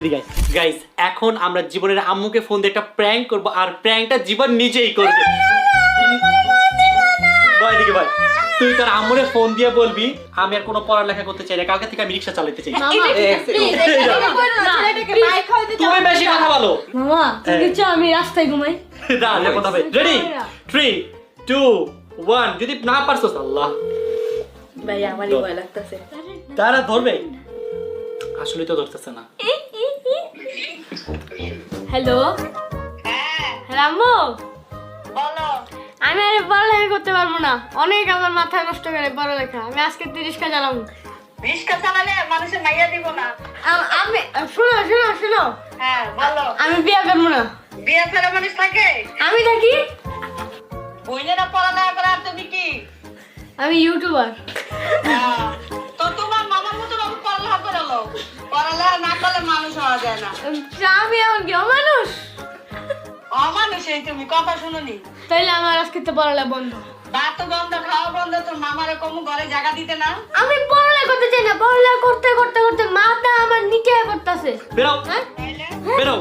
Guys এখন আমরা জীবনের আম্মুকে ফোন দিয়ে একটা প্র্যাঙ্ক করব আর প্র্যাঙ্কটা জীবন নিজেই করবে। ভাই দিকে ভাই তুই তোর আম্মুরে ফোন দিয়ে বলবি আমি আর কোনো পড়ালেখা করতে চাই না, কালকে থেকে আমি রিকশা চালাতে চাই। তুমি বেশি কথা বলো মামা তুমি চাও আমি রাস্তায় ঘুমাই? না দেখো তবে রেডি 3 2 1 যদি না পারছো আল্লাহ ভাই আমারই ভয় লাগতেছে। তারা ধরবে আসলে তো ধরতেছে না। হ্যালো রামু বলো আমি আর পড়ালেখা করতে পারবো না, অনেক আমার মাথা নষ্ট করে পড়ালেখা। আমি আজকে 30 কা চালাবো। রিস্কা চালালে মানুষের মাইয়া দিব না। আমি শুনো শুনো শুনো হ্যাঁ বলো। আমি বিয়ে করবো না। বিয়ে ফেরা মানুষ থাকে? আমি থাকি বইনেরা পড়ালেখা করে আর তুমি কি? আমি ইউটিউবার। তো তোমার মামার মতো বাবু পড়ালেখা করে লো। পড়ালেখা না করলে মানুষ হওয়া যায় না। আমি এমন কি অমানুষ? অমানুষই তুমি, কথা শুনুনি। তাইলে আমার আজকে তো পড়ালেখা বন্ধ। ভাত তো বন্ধ, খাওয়া বন্ধ, তোর মামারে কমু ঘরে জায়গা দিতে না। আমি পড়ালেখা করতে চাই না, পড়ালেখা করতে করতে করতে মাথা আমার নিচে পড়তাছে। বেরো তাইলে বেরো